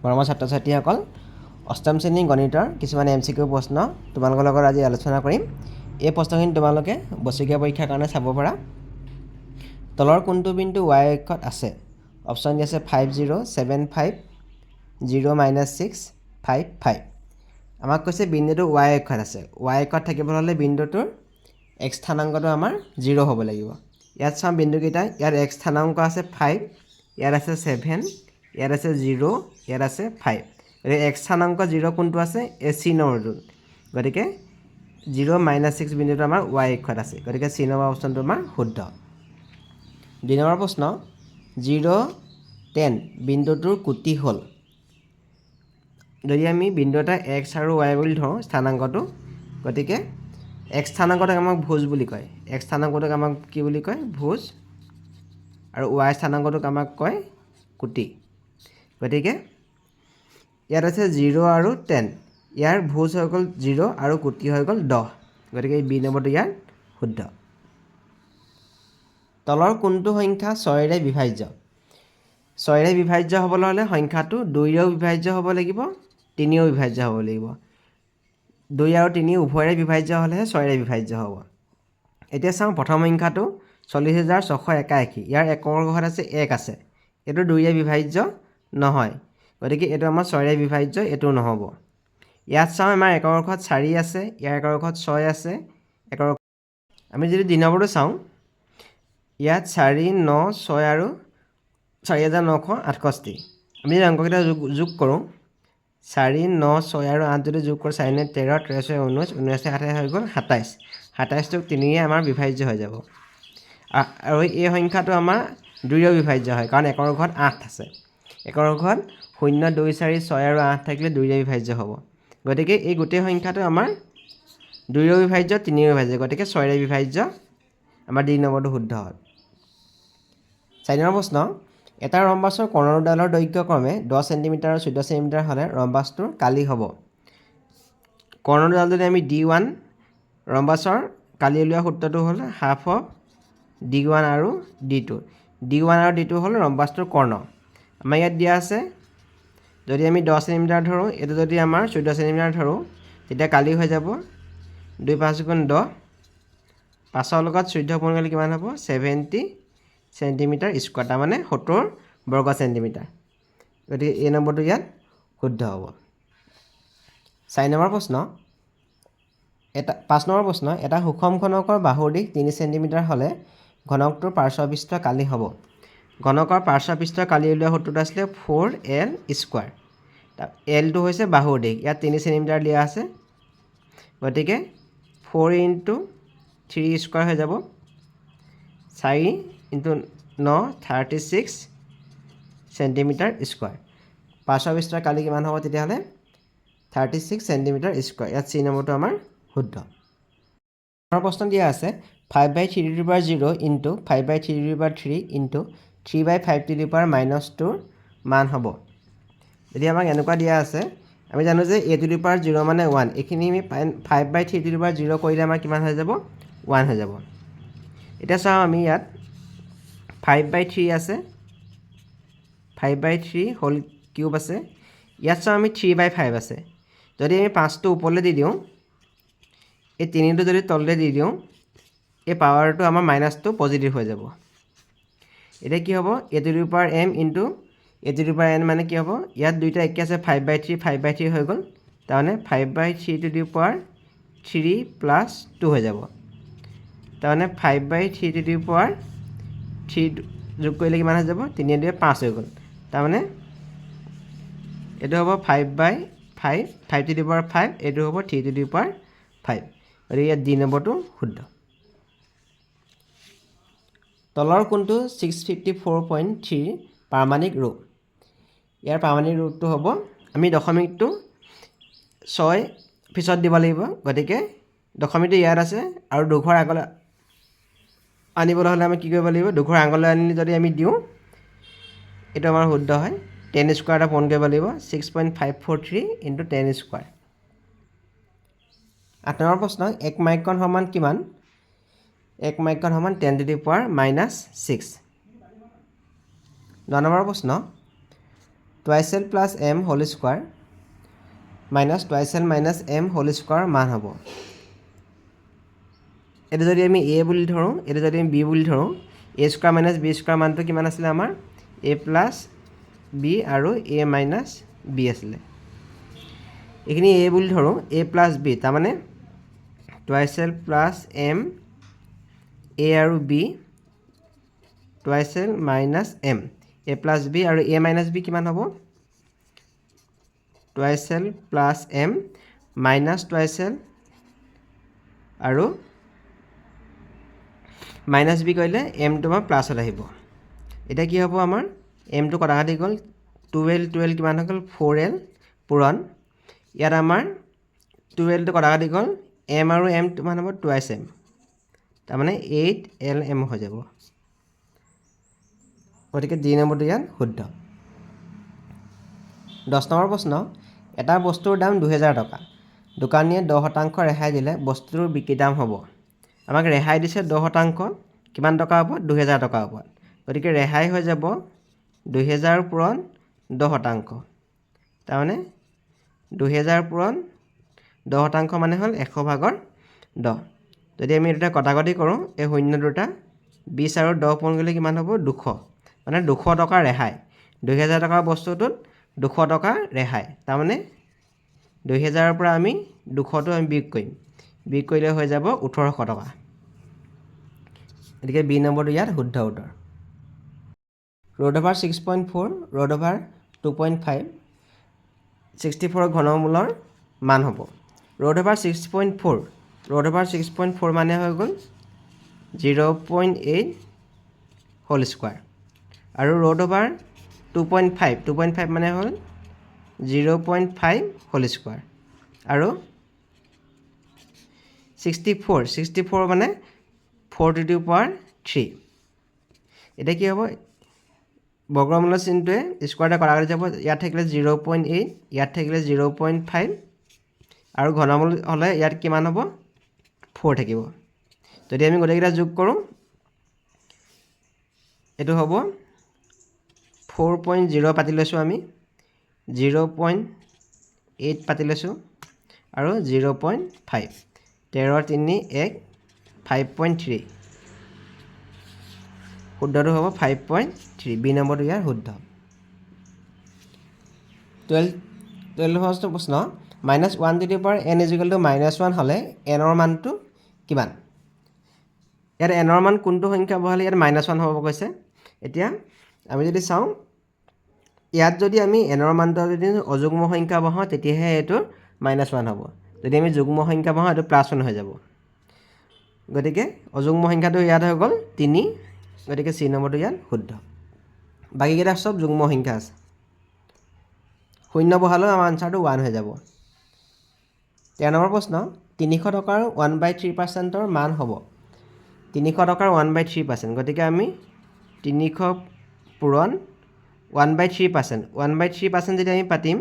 মৰমৰ ছাত্ৰ ছাত্ৰীসকল, অষ্টম শ্ৰেণীৰ গণিতৰ কিছুমান MCQ প্ৰশ্ন তোমালোকৰ লগত আজি আলোচনা কৰিম। এই প্ৰশ্নখিনি তোমালোকে বছৰীয়া পৰীক্ষাৰ কাৰণে চাব পাৰা। তলৰ কোনটো বিন্দু y অক্ষত আছে? অপশ্যন দি আছে 5 0 7 5 0 -6 5 5। আমাক কৈছে বিন্দুটো y অক্ষত আছে। y অক্ষত থাকিবলৈ হ'লে বিন্দুটোৰ x স্থানাংকটো আমাৰ 0 হ'ব লাগিব। ইয়াত চাম বিন্দুকেইটা, ইয়াত x স্থানাংক আছে 5, ইয়াত আছে 7, ইয়াত আছে 0, ইয়াত আছে 5। গতিকে x স্থানাংক 0 কোনটো আছে? এই C নম্বৰটো। গতিকে 0 -6 বিন্দুটো আমাৰ y অক্ষত আছে। গতিকে C নম্বৰ অপশ্যনটো আমাৰ শুদ্ধ। 2 নম্বৰ প্ৰশ্ন, 0 10 বিন্দুটোৰ কোটি হ'ল। যদি আমি বিন্দু এটা x আৰু y বুলি ধৰোঁ স্থানাংকটো, গতিকে x স্থানাংকটোক আমাক ভুজ বুলি কয়। x স্থানাংকটোক আমাক কি বুলি কয়? ভুজ। আৰু y স্থানাংকটোক আমাক কয় কোটি। গতিকে ইয়াত আছে 0 আৰু 10, ইয়াৰ ভুজ হৈ গ'ল 0 আৰু কোটি হৈ গ'ল 10। গতিকে এই বি নম্বৰটো ইয়াৰ শুদ্ধ। তলৰ কোনটো সংখ্যা 6ৰে বিভাজ্য? 6ৰে বিভাজ্য হ'বলৈ হ'লে সংখ্যাটো 2ৰেও বিভাজ্য হ'ব লাগিব, 3ৰেও বিভাজ্য হ'ব লাগিব। 2 আৰু 3 উভয়ৰে বিভাজ্য হ'লেহে 6ৰে বিভাজ্য হ'ব। এতিয়া চাওঁ প্ৰথম সংখ্যাটো 40,681। ইয়াৰ একৰ ঘৰত আছে 1 আছে। এইটো 2ৰে বিভাজ্য নহয়। গতিকে এইটো আমাৰ 6ৰে বিভাজ্য, এইটো নহ'ব। ইয়াত চাওঁ আমাৰ একৰ ঘৰত 4 আছে, ইয়াৰ একৰ ঘৰত 6 আছে। আমি যদি 2 নম্বৰটো চাওঁ, ইয়াত 4 9 6 আৰু 4,968। আমি যদি অংককেইটা যোগ কৰোঁ, 4 9 6 আৰু 8 যদি যোগ কৰোঁ, 4 9 13, 13 6 19, 19 8 হৈ গ'ল 27। 27টো 3ৰে আমাৰ বিভাজ্য হৈ যাব। আৰু এই সংখ্যাটো আমাৰ 2ৰেও বিভাজ্য হয়, কাৰণ একৰ ঘৰত 8 আছে। একৰ ঘৰত 0 2 4 6 আৰু 8 থাকিলে 2ৰে বিভাজ্য হ'ব। গতিকে এই গোটেই সংখ্যাটো আমাৰ 2ৰেও বিভাজ্য, 3ৰেও বিভাজ্য। গতিকে 6ৰে বিভাজ্য, আমাৰ 2 নম্বৰটো শুদ্ধ হ'ল। 4 নম্বৰ প্ৰশ্ন, এটা ৰম্বাছৰ কৰ্ণৰ দুডালৰ দৈৰ্ঘ্য ক্ৰমে 10 চেণ্টিমিটাৰ আৰু 14 চেণ্টিমিটাৰ হ'লে ৰম্বাছটোৰ কালি হ'ব। কৰ্ণৰ দুডাল যদি আমি D1, ৰম্বাছৰ কালি উলিওৱা সূত্ৰটো হ'ল হাফ অফ D1 আৰু D2। D1 আৰু D2 হ'ল ৰম্বাছটোৰ কৰ্ণ। আমাৰ ইয়াত দিয়া আছে, যদি আমি 10 চেণ্টিমিটাৰ ধৰোঁ, এইটো যদি আমাৰ 14 চেণ্টিমিটাৰ ধৰোঁ, তেতিয়া কালি হৈ যাব 2 5 গুণ 10। 5ৰ লগত 14 পূৰণ কৰিলে কিমান হ'ব? 70 চেণ্টিমিটাৰ স্কুৱাৰ, তাৰমানে 70 বৰ্গ চেণ্টিমিটাৰ। গতিকে এই নম্বৰটো ইয়াত শুদ্ধ হ'ব। 4 নম্বৰ প্ৰশ্ন, 5 নম্বৰ প্ৰশ্ন, এটা সুষম ঘনকৰ বাহুৰ দিশ 3 চেণ্টিমিটাৰ হ'লে ঘনকটোৰ পাৰ্শ্বপৃষ্ঠ কালি হ'ব। ঘনকৰ পাৰ্শ্বপৃষ্ঠৰ কালি উলিওৱা সূত্ৰটো আছিলে 4L স্কুৱাৰ। Lটো হৈছে বাহুৰ দিশ, ইয়াত 3 চেণ্টিমিটাৰ দিয়া আছে। গতিকে 4 × 3 স্কুৱাৰ হৈ যাব। 4 × 9 36 চেণ্টিমিটাৰ স্কুৱাৰ। পাৰ্শ্বপৃষ্ঠৰ কালি কিমান হ'ব তেতিয়াহ'লে? 36 চেণ্টিমিটাৰ স্কুৱাৰ। ইয়াত C নম্বৰটো আমাৰ শুদ্ধ। প্ৰশ্ন দিয়া আছে 5/3^0 × 5/3^3 × 3/5^-2 মান হ'ব। যদি আমাক এনেকুৱা দিয়া আছে, আমি জানো যে a⁻0 মানে 1, এইখিনি আমি 5/3^0 কৰিলে আমাৰ কিমান হৈ যাব? 1 হৈ যাব। এতিয়া চাওঁ, আমি ইয়াত 5/3 আছে, 5/3 হোল কিউব আছে। ইয়াত চাওঁ আমি 3/5 আছে। যদি আমি 5টো ওপৰলৈ দি দিওঁ, এই 3টো যদি তললৈ দি দিওঁ, এই পাৱাৰটো আমাৰ মাইনাছটো পজিটিভ হৈ যাব। এতিয়া কি হ'ব? a⁻m × a⁻n মানে কি হ'ব? ইয়াত দুইটা একে আছে, 5/3 5/3 হৈ গ'ল, তাৰমানে 5/3³ + 2 হৈ যাব। তাৰমানে 5/3³ যোগ কৰিলে কিমান হৈ যাব? 3 × 2 5 হৈ গ'ল। তাৰমানে এইটো হ'ব 5/5, 5^5, এইটো হ'ব 3^5। গতিকে ইয়াত D নম্বৰটো শুদ্ধ। তলৰ কোনটো 654.3 পাৰমাণিক ৰূপ? ইয়াৰ পাৰমাণিক ৰূপটো হ'ব, আমি দশমিকটো 6 পিছত দিব লাগিব। গতিকে দশমিকটো ইয়াত আছে, আৰু দুঘৰ আগলৈ আনিবলৈ হ'লে আমি কি কৰিব লাগিব? দুঘৰ আগলৈ আনি যদি আমি দিওঁ, এইটো আমাৰ শুদ্ধ হয়। 10 স্কুৱাৰ এটা পূৰণ কৰিব লাগিব, 6.543 × 10 স্কুৱাৰ। 8 নম্বৰ প্ৰশ্ন, 1 মাইক্ৰন সমান কিমান? 1 মাইক্ৰন সমান 10⁻⁻6। 9 নম্বৰ প্ৰশ্ন, twice L plus M whole square minus twice L minus M whole square মান হ'ব। এইটো যদি আমি এ বুলি ধৰোঁ, এইটো যদি আমি বি বুলি ধৰোঁ, এ স্কোৱাৰ মাইনাছ বি স্কোৱাৰ মানটো কিমান আছিলে আমাৰ এ প্লাছ বি আৰু এ মাইনাছ বি আছিলে। এইখিনি এ বুলি ধৰোঁ, এ প্লাছ বি, তাৰমানে twice L plus M A আৰু B twice L minus M, A plus B আৰু এ মাইনাছ বি কিমান হ'ব twice L plus M minus twice L আৰু মাইনাছ বি কৰিলে এমটো আমাৰ প্লাছত আহিব। এতিয়া কি হ'ব আমাৰ এমটো কটাকাটি গ'ল, 2l কিমান হৈ গ'ল 4l পূৰণ ইয়াত আমাৰ 2lটো কটাকাটি গ'ল, এম আৰু এম কিমান হ'ব টুৱাইচ এম, তাৰমানে 8lm হৈ যাব। গতিকে ডি নম্বৰটো ইয়াত শুদ্ধ। 10 নম্বৰ প্ৰশ্ন, এটা বস্তুৰ দাম 2000 টকা, দোকানীয়ে 10% ৰেহাই দিলে বস্তুটোৰ বিক্ৰী দাম হ'ব। আমাক ৰেহাই দিছে 10%, কিমান টকা হ'ব 2000 টকা হ'ব। গতিকে ৰেহাই হৈ যাব 2000 পূৰণ 10%, তাৰমানে 2000 পূৰণ 10% মানে হ'ল 100/10। যদি আমি দুটা কটাকটি কৰোঁ, এই শূন্য দুটা 20 আৰু 10 পূৰণ কৰিলে কিমান হ'ব 200, মানে 200 টকা ৰেহাই। 2000 টকাৰ বস্তুটোত 200 টকা ৰেহাই, তাৰমানে 2000ৰ পৰা আমি 200টো আমি বিয়োগ কৰিম, বিয়োগ কৰিলে হৈ যাব 1800 টকা। গতিকে বি নম্বৰটো ইয়াত শুদ্ধ উত্তৰ। ৰুট অভাৰ 6.4 ৰুট অভাৰ 2.5 64 ঘনমূলৰ মান হ'ব। ৰুট অভাৰ 6.4 ৰুট অভাৰ 6.4 মানে হৈ গ'ল 0.8 হোল স্কোৱাৰ আৰু ৰুট অভাৰ 2.5 মানে হ'ল 0.5 হোল স্কোৱাৰ আৰু 64 মানে 4^3। এতিয়া কি হ'ব বৰ্গমূলৰ চিনটোৱে স্কোৱাৰতে কটাকটি যাব, ইয়াত থাকিলে 0.8 ইয়াত থাকিলে 0.5 আৰু ঘনমূল হ'লে ইয়াত কিমান হ'ব 4 থাকিব। যদি আমি গোটেইকেইটা যোগ কৰোঁ এইটো হ'ব 4.0 পাতি লৈছোঁ, আমি 0.8 পাতি লৈছোঁ আৰু 0.5, 13 3 1 5.3, শুদ্ধটো হ'ব 5.3। বি নম্বৰটো ইয়াৰ শুদ্ধ। 12 প্ৰশ্ন, -1n -1 হ'লে এনৰ মানটো কিমান? ইয়াত এনৰ মান কোনটো সংখ্যা বহালে ইয়াত -1 হ'ব কৈছে। এতিয়া আমি যদি চাওঁ, ইয়াত যদি আমি এনৰ মানটো যদি অযুগ্ম সংখ্যা বহাওঁ তেতিয়াহে এইটো -1 হ'ব। যদি আমি যুগ্ম সংখ্যা বহাওঁ এইটো +1 হৈ যাব। গতিকে অযুগ্ম সংখ্যাটো ইয়াত হৈ গ'ল 3, গতিকে চি নম্বৰটো ইয়াত শুদ্ধ। বাকীকেইটা চব যুগ্ম সংখ্যা আছে। 0 বহালেও আমাৰ আনচাৰটো 1 হৈ যাব। 13 নম্বৰ প্ৰশ্ন, 300 টকাৰ 1/3%ৰ মান হ'ব। 300 টকাৰ 1/3%, গতিকে আমি 300 পূৰণ 1/3%, 1/3% যদি আমি পাতিম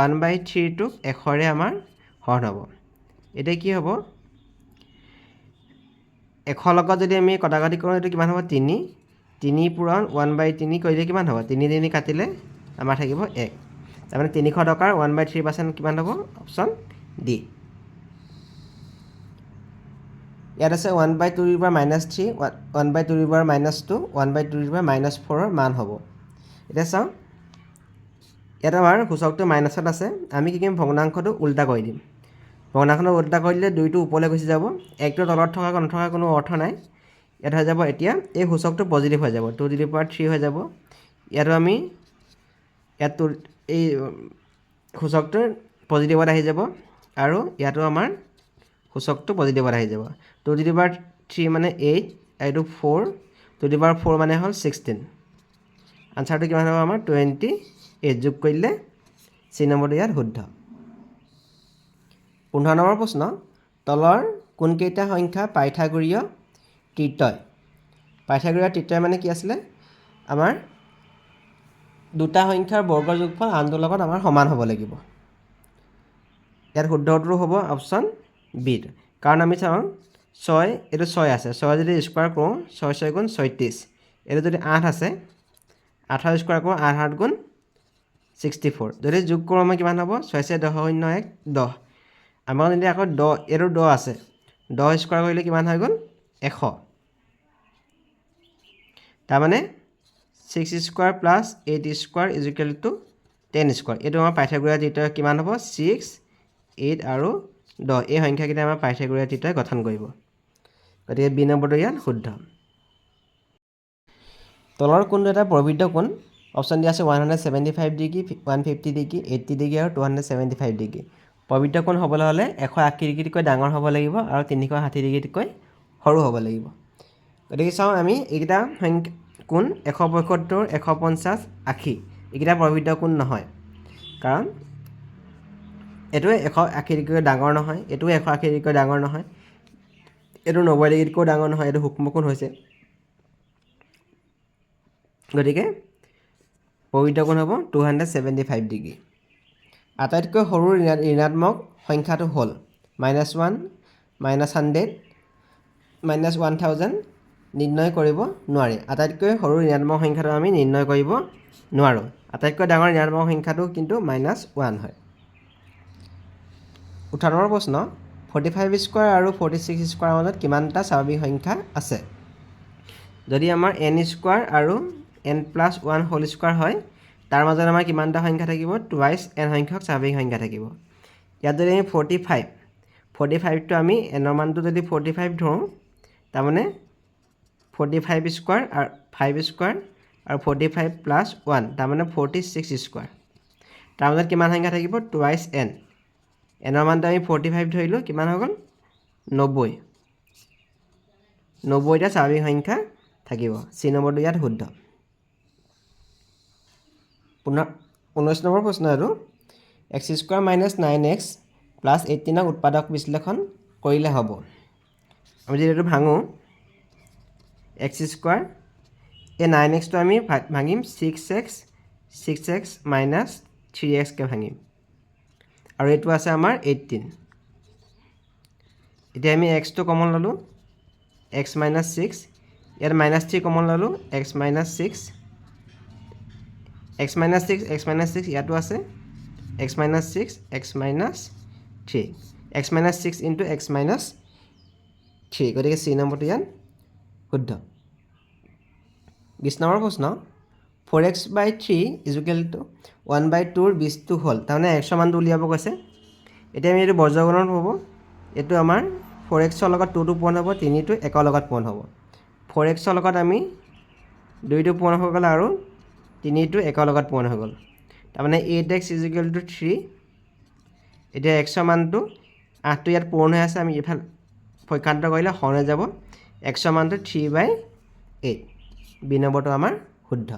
1/3টোক 100ৰে আমাৰ হৰণ হ'ব। এতিয়া কি হ'ব 100 লগত যদি আমি কটাকটি কৰোঁ এইটো কিমান হ'ব 3 পূৰণ 1/3 কৰিলে কিমান হ'ব 3 3 কাটিলে আমাৰ থাকিব 1, তাৰমানে 300 টকাৰ 1/3% কিমান হ'ব অপশ্যন ডি। ইয়াত আছে 1/2 -3 1/2 -2 1/2 -4ৰ মান হ'ব। এতিয়া চাওঁ ইয়াত আমাৰ সূচকটো মাইনাছত আছে, আমি কি কৰিম ভগ্নাংশটো উল্টা কৰি দিম। ভগ্নাংশটো উল্টা কৰি দিলে 2টো ওপৰলৈ গুচি যাব, 1টো তলত নথকা কোনো অৰ্থ নাই। ইয়াত হৈ যাব এতিয়া এই সূচকটো পজিটিভ হৈ যাব, 2^3 হৈ যাব। ইয়াতো আমি ইয়াত এই সূচকটো পজিটিভত আহি যাব আৰু ইয়াতো আমাৰ সূচকটো পজিটিভত আহি যাব। 2^3 মানে 8, এইটো 4, 2^4 মানে হ'ল 16। আনচাৰটো কিমান হ'ব আমাৰ 28, যোগ কৰিলে চি নম্বৰটো ইয়াত শুদ্ধ। 15 নম্বৰ প্ৰশ্ন, তলৰ কোনকেইটা সংখ্যা পাইথাগোৰীয় ত্ৰিতয়? পাইথাগোৰীয় ত্ৰিতয় মানে কি আছিলে আমাৰ দুটা সংখ্যাৰ বৰ্গৰ যোগফল আনটোৰ লগত আমাৰ সমান হ'ব লাগিব। ইয়াত শুদ্ধ উত্তৰটো হ'ব অপশ্যন বি, কাৰণ আমি চাওঁ 6 এইটো 6 আছে, 6 যদি স্কোৱাৰ কৰোঁ 6 6 গুণ 36, এইটো যদি 8 আছে 8ৰ স্কোৱাৰ কৰোঁ 8 8 গুণ 64 যদি যোগ কৰোঁ আমাৰ কিমান হ'ব 6 × 10 = 1 10 আমাৰ যদি আকৌ 10 এইটো 10 আছে 10 স্কোৱাৰ কৰিলে কিমান হৈ গ'ল 100 তাৰমানে 6 স্কোৱাৰ প্লাছ 8 স্কোৱাৰ = 10 স্কোৱাৰ এইটো আমাৰ পাইথাগোৰাছ ত্ৰিতয় কিমান হ'ব 6 8 আৰু 10 এই সংখ্যাকেইটা আমাৰ পাইথাগোৰাছ ত্ৰিতয় গঠন কৰিব গতিকে বি নম্বৰটো ইয়াত শুদ্ধ তলৰ কোনটো এটা প্ৰবৃদ্ধ কোণ অপশ্যন দিয়া আছে 175 ডিগ্ৰী 150 ডিগ্ৰী 80 ডিগ্ৰী আৰু 275 ডিগ্ৰী প্ৰবৃদ্ধ কোণ হ'বলৈ হ'লে 180 ডিগ্ৰীতকৈ ডাঙৰ হ'ব লাগিব আৰু 360 ডিগ্ৰীতকৈ সৰু হ'ব লাগিব গতিকে চাওঁ আমি এইকেইটা কোণ 175 150 80 এইকেইটা প্ৰবৃদ্ধ কোণ নহয় কাৰণ এইটোৱে 180 ডিগ্ৰীতকৈ ডাঙৰ নহয় এইটোৱে 180 ডিগ্ৰীতকৈ ডাঙৰ নহয় এইটো 90 ডিগ্ৰীতকৈ ডাঙৰ নহয় এইটো সূক্ষ্ম কোণ হৈছে গতিকে প্ৰবৃদ্ধ কোণ হ'ব 275 ডিগ্ৰী আটাইতকৈ সৰু ঋণাত্মক সংখ্যাটো হ'ল -1 -100 -1000 নিৰ্ণয় কৰিব নোৱাৰি আটাইতকৈ সৰু ঋণাত্মক সংখ্যাটো আমি নিৰ্ণয় কৰিব নোৱাৰোঁ আটাইতকৈ ডাঙৰ ঋণাত্মক সংখ্যাটো কিন্তু -1 হয় 18 নম্বৰ প্ৰশ্ন 45 স্কোৱাৰ আৰু 46 স্কোৱাৰৰ মাজত কিমানটা স্বাভাৱিক সংখ্যা আছে যদি আমাৰ n স্কোৱাৰ আৰু n+1 হোল স্কোৱাৰ হয় তাৰ মাজত আমাৰ কিমানটা সংখ্যা থাকিব টুৱাইচ n সংখ্যক স্বাভাৱিক সংখ্যা থাকিব ইয়াত যদি আমি 45টো আমি nৰ মানটো যদি 45 ধৰোঁ তাৰমানে 45 স্কোৱাৰ আৰু 5 স্কোৱাৰ আৰু 45 + 1 তাৰমানে 46 স্কোৱাৰ তাৰ মাজত কিমান সংখ্যা থাকিব টুৱাইচ n nৰ মানটো আমি 45 ধৰিলোঁ কিমান হৈ গ'ল 90টা স্বাভাৱিক সংখ্যা থাকিব চি নম্বৰটো ইয়াত শুদ্ধ 19 নম্বৰ প্ৰশ্ন আৰু x² - 9x + 18ক উৎপাদক বিশ্লেষণ কৰিলে হ'ব আমি যদি এইটো ভাঙোঁ x² এই 9xটো আমি ভাঙিম 6x - 3xকৈ ভাঙিম আৰু এইটো আছে আমাৰ 18 এতিয়া আমি xটো কমন ল'লোঁ x - 6 ইয়াত -3 কমন ল'লোঁ x - 6 x - 6 ইয়াতো আছে x - 6 x - 3 x - 6 × x - 3 গতিকে চি নম্বৰটো ইয়াত শুদ্ধ 20 নম্বৰ প্ৰশ্ন 4x/3 = 1/2ৰ 20টো হ'ল তাৰমানে x মানটো উলিয়াব কৈছে এতিয়া আমি এইটো বৰ্গমূলত হ'ব এইটো আমাৰ 4xৰ লগত 2টো পূৰণ হ'ব 3টো 1ৰ লগত পূৰণ হ'ব 4xৰ লগত আমি 2টো পূৰণ হৈ গ'ল আৰু 3টো 1ৰ লগত পূৰণ হৈ গ'ল তাৰমানে 8x = 3 এতিয়া xৰ মানটো 8টো ইয়াত পূৰণ হৈ আছে আমি এইফালে পক্ষান্তৰ কৰিলে হৰণ হৈ যাব xৰ মানটো 3/8 বি নম্বৰটো আমাৰ শুদ্ধ